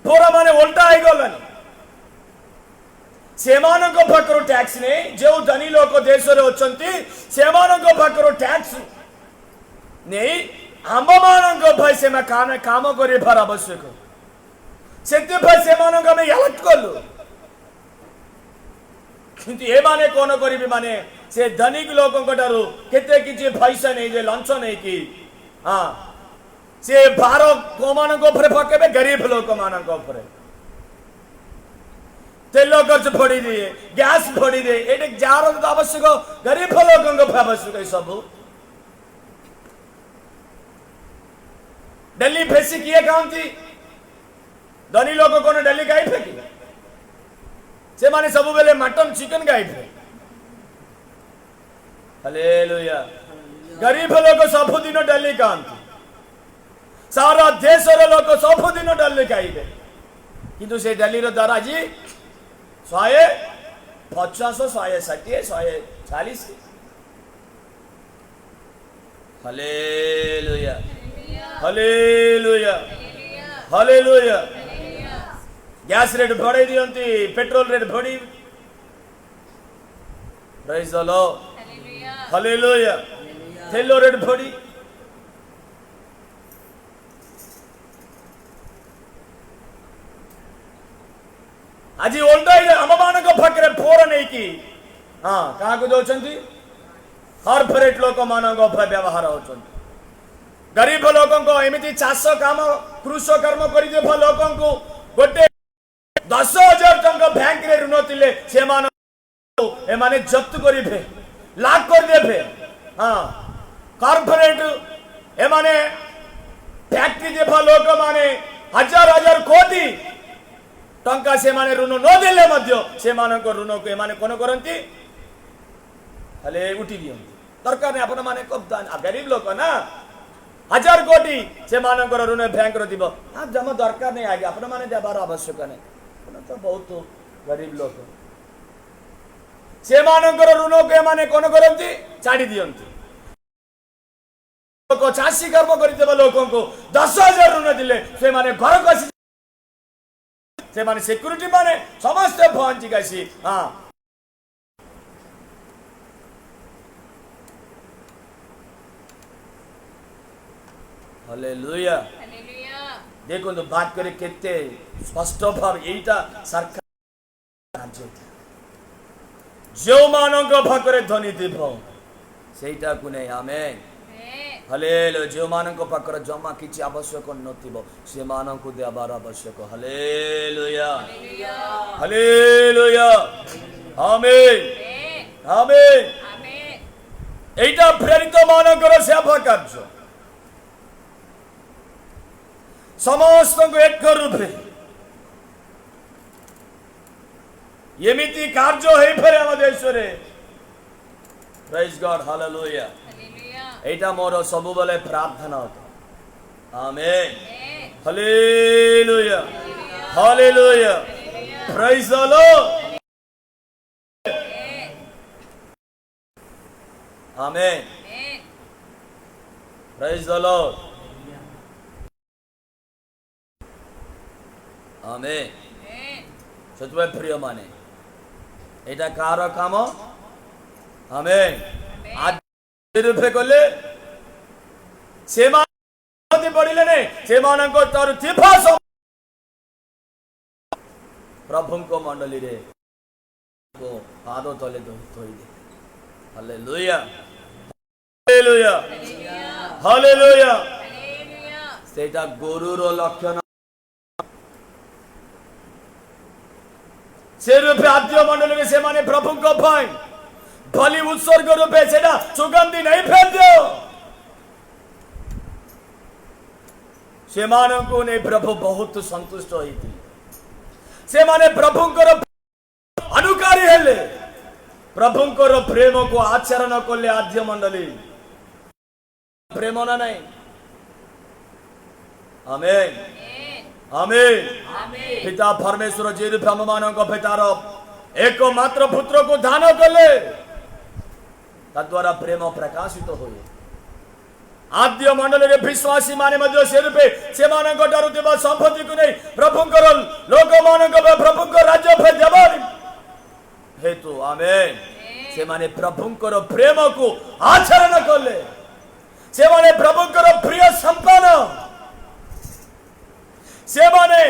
पूरा माने उल्टा हो गलानी सेमानक पाखर टैक्स नहीं जो धनी लोक देश रे अछंती सेमानक पाखर टैक्स नहीं आम मानक भाई से काम करे भर आवश्यक सेते भाई से मानक हम इलेक्ट कलु किंतु ए माने कोन करिबी माने से धनिक लोकन ठारू केते किछि पैसा नहीं जे लंच नहीं कि हां से भार को मानक ऊपर पकेबे गरीब लोक मानक ऊपर तेल खर्च बढ़ी दिए गैस बढ़ी दिए ये जार आवश्यक गरीब लोक आवश्यक सब डेली फेसी किए खाती धनी लोक कौन डेली खाइबे कि से माने सब बेले मटन चिकन खाइबे हालेलुया गरीब लोक सब दिन डेली खाती सारा देश लोक सब दिन डेली खाइबे किंतु से डेली रो द्वारा जी 150 160 140 hallelujah hallelujah hallelujah gas rate बढ़ाई दियंती पेट्रोल रेट बढ़ी प्रेज द लॉर्ड हालेलुया तेल रेट बढ़ी आज उल्टा आम मान पाखे पूरा नहीं कि हाँ क्या दौरान कॉर्पोरेट लोक मान व्यवहार हो गरीब लोक एमती चाष काम कृष कर्म कर लोक गोटे 10,000 टंका बैंक रे ऋण थिले से माने जब्त करेंगे लाख करदे हाँ कॉर्पोरेट ए माने फैक्ट्री देवा लोक माने हजार हजार कोटी टंका से माने ऋण न देले मध्य से मानक ऋण को माने कोन करंती हले उठी दियो सरकार ने अपन माने कब गरीब लोक ना हजार कोटी से मानक ऋण बैंक रो दिबो आ जमा दरकार नहीं आगे अपन माने देबार आवश्यक नहीं अपन तो बहुत गरीब लोक से मानक ऋण को माने कोन करंती छाडी दियंती लोक चासी कर्म करि देबा लोकन को 10,000 ऋण दिले से माने घर को से माने सिक्योरिटी माने समस्त पहुंची गई हाँ हालेलुया देखो तो बात करे केते स्पष्ट भाव एटा सरकार राज्य जो मानक पाखरे धनी देव सेटा को नहीं आमेन हालेलुया जो मानक पाखरे जमा किछि आवश्यक नथिबो से मानक देबार आवश्यक हालेलुया हालेलुया आमेन आमेन एटा प्रेरित मानकर सेवा कार्य समस्त को एक रूपे एमिति कार्य हे फरे हम देश रे प्रेज गॉड हालेलुया एटा मोर सब बेले प्रार्थना amen hallelujah hallelujah praise the Lord amen praise the Lord amen सतवे प्रिय माने एटा कार काम आमेन आज रूपे कले से मानते पड़िले ने से मानक तर थिफा प्रभु को मंडली रे को पाद तले धोई दे हालेलुया हालेलुया हालेलुया सेटा गुरुर लक्षण से रूपे आद्य मंडल के से माने प्रभु को भाई बलि उत्सर्ग रूपे सेटा सुगंधी नहीं फेंक्यो से मानव को ने प्रभु बहुत संतुष्ट होई थी से माने प्रभु को अनुकारी हेले प्रभु को प्रेम को आचरण कले आद्य मंडली प्रेम ना नहीं आमेन आमेन पिता परमेश्वर जे रूपे हम मानव पितार एक मात्र पुत्र को दान कले तद्वारा प्रेम प्रकाशित हुए आद्य मंडल रे विश्वासी माने मध्य से रूपे से मानव ठारू थिबा संपत्ति को नहीं प्रभु को लोक मानव प्रभु को राज्य पे देबार हेतु आमेन से माने प्रभु को प्रेम को आचरण कले से माने प्रभु को प्रिय संतान से माने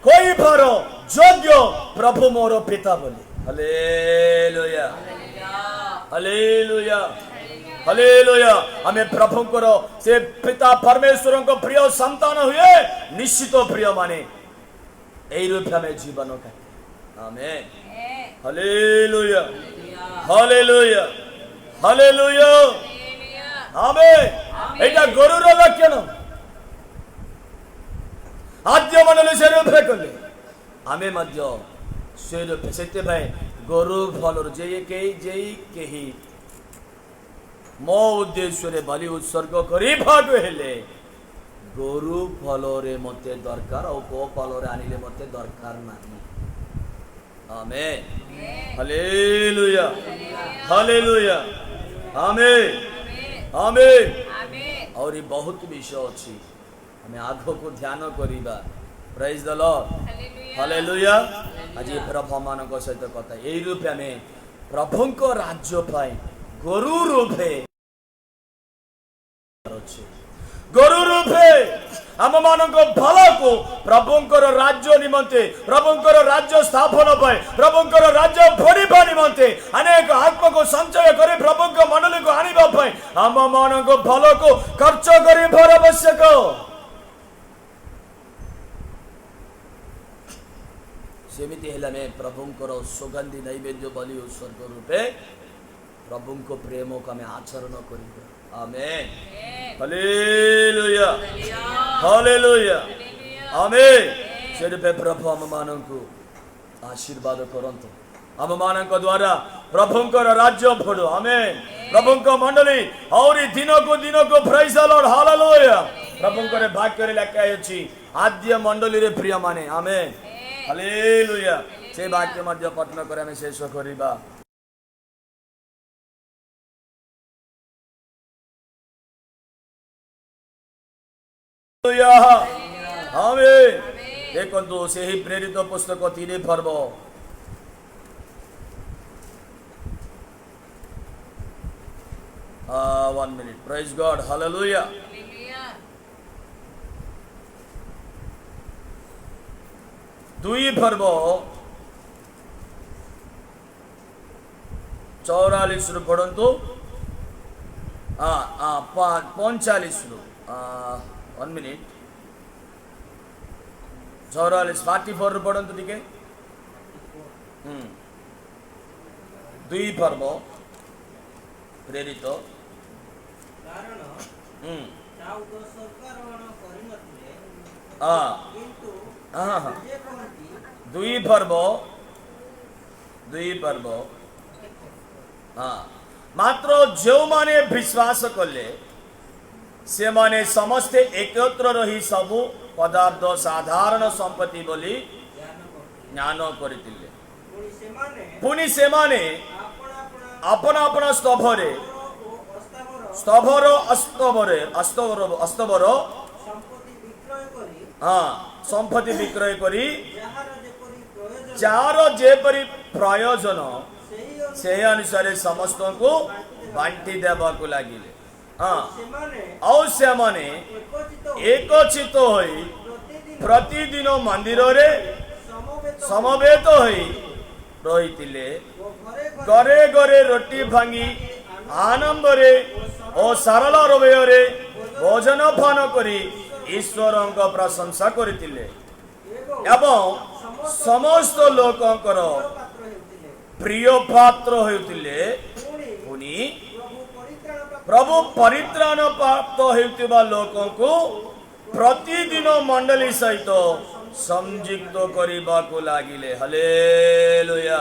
कोई भरो योग्य प्रभु मोर पिता बोले हालेलुया हालेलुया हालेलुया हमें प्रभु को से पिता परमेश्वर को प्रिय संतान हुए निश्चित प्रिय माने यही रूप हमें जीवन का आमेन हालेलुया हालेलुया हालेलुया आमेन एटा गुरुर लक्षण आद्य मंडल से रूपे कले आमे मध्य से रूपे सेते भाई गुरु फलर जे केही मो उद्देश्य रे बलि उत्सर्ग करी भागो हेले गुरु फलरे मते दरकार और को फलरे आनिले मते दरकार नाही आमेन हालेलुया हालेलुया आमेन आमेन और ये बहुत विषय अछि हमें आगो को ध्यान करिबा प्रेज द लॉर्ड हालेलुया आज प्रभु मानक सहित कथा एई रूपे हमें प्रभु को राज्य पाई गुरु रूपे गुरु रूपे हम मानक भल को प्रभु राज्य निमंते प्रभु राज्य स्थापन पाए प्रभु राज्य भरिबा निमंते अनेक आत्मा को संचय करे प्रभु को मंडली को आनिबा पाए हम मानक भल को खर्च करी भर आवश्यक सेमिति हेला में प्रभु को सुगंधी नैवेद्य बलि उत्सर्ग रूपे प्रभु को प्रेम को हमें आचरण करिबा आमेन हालेलुया हालेलुया आमेन से रूपे प्रभु हम मानक आशीर्वाद करंतु हम मानक द्वारा प्रभु को राज्य फड़ो आमेन प्रभु को मंडली और दिन को प्रेज द लॉर्ड हालेलुया प्रभु को वाक्य रे लेखा अछि आद्य मंडली रे प्रिय माने आमेन हालेलुया से वाक्य मध्य पठन करे हमें शेष करिबा आमेन देखो से ही प्रेरित पुस्तक 3 पर्व 1 minute praise God hallelujah दुई पर्व 44 रु पढ़ंतु 45 रु 1 minute 44 रु पढ़ंतु टिके दुई पर्व प्रेरित दुई पर्व मात्र जो माने विश्वास कले से माने समस्ते एकत्र रही सबु पदार्थ साधारण संपत्ति बोली ज्ञान करथिले पुनी से माने अपना अपना स्तभर संपत्ति विक्रय करी जार जेपरी प्रयोजन से अनुसार समस्त को बांटी देवा को लगिले और से माने एकचित होई प्रतिदिन मंदिर रे समवेत होई रहितिले घरे घरे रोटी भांगी आनंद रे और सरल हृदय रे भोजन पान करी ईश्वर प्रशंसा करथिले एवं समस्त लोकंकर ପାତ୍ର ହେଉଥିଲେ। प्रिय पात्र होइतिले पुनी प्रभु परित्राण प्राप्त होइतिबा लोकंकु प्रतिदिन मंडली सहित संयुक्त करबाको लागिले। हालेलुया।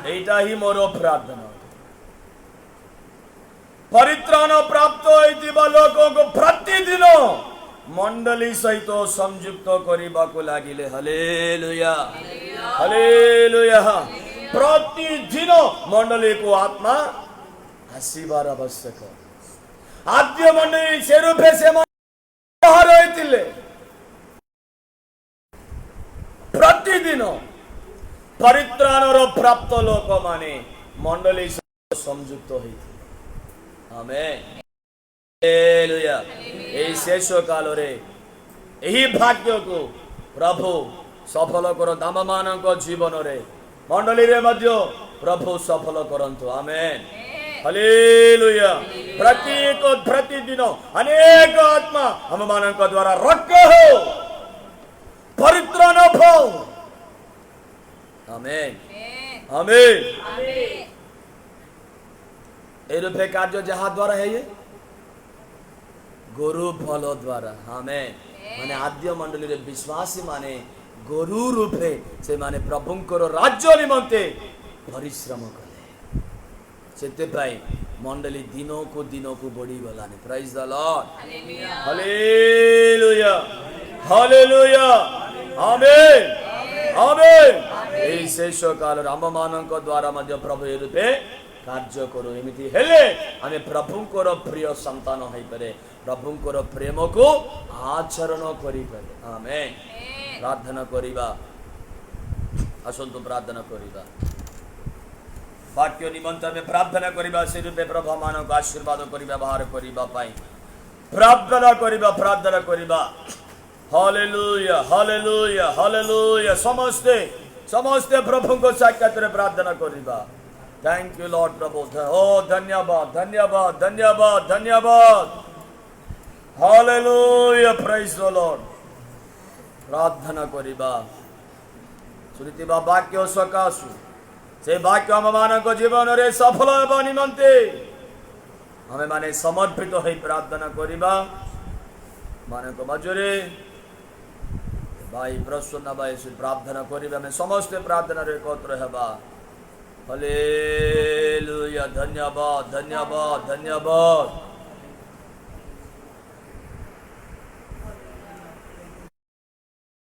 एटा ही मोर प्रार्थना। परित्राण प्राप्त होइतिबा लोकंकु प्रतिदिन मंडली सहित संयुक्त करबाको लागिले। Hallelujah hallelujah. प्रतिदिन मंडली को आत्मा आशीर्वाद आवश्यक। आद्य मंडली से रूपे से बाहर होइतिले। प्रतिदिन परित्राणर प्राप्त लोक माने मंडली संयुक्त होइतिले। Amen hallelujah. ए शेष काल रे एही भाग्य को प्रभु सफल करो। दाम मानक जीवन रे मंडली रे मध्य प्रभु सफल करंतु। Amen hallelujah. प्रत्येक प्रतिदिन अनेक आत्मा हम मानक द्वारा रख हो परित्राण हो। आमेन आमेन। ए रूपे कार्य जहा द्वारा है ये गुरु फल द्वारा। आमेन। माने आद्य मंडली रे विश्वासी माने गुरु रूपे से माने प्रभुंकर राज्य निमंते परिश्रम कले। सेते पाई मंडली दिनों को बढ़ी गलानी। Praise the Lord. Hallelujah hallelujah. Amen amen. ए शेष काल राम मानक द्वारा मध्य प्रभु ए रूपे कार्य करो। एमिति हेले आमे प्रभुंकर प्रिय संतान होई पारे। प्रभुंकर प्रेम को आचरण करि पारे। आमेन। प्रार्थना करिबा। आसंतु प्रार्थना करिबा। वाक्य निमंत्रण में प्रार्थना करिबा। से रूपे प्रभु मानक आशीर्वाद करिबा बाहर करिबा पाई प्रार्थना करिबा। Hallelujah hallelujah hallelujah. समस्ते प्रभु को साक्षात रे प्रार्थना करिबा। थैंक यू लॉर्ड प्रभु। ओ धन्यवाद धन्यवाद धन्यवाद धन्यवाद। Hallelujah praise the Lord. प्रार्थना करिबा। सुनितिबा वाक्य सकाशु से वाक्य हम मानक जीवन रे सफल हेबा निमंते हमें माने समर्पित होई प्रार्थना करिबा। मानक मजरे भाई प्रसन्न भाई से प्रार्थना करिबा। में समस्त प्रार्थना रे एकत्र हेबा। हालेलुया। धन्यवाद धन्यवाद धन्यवाद।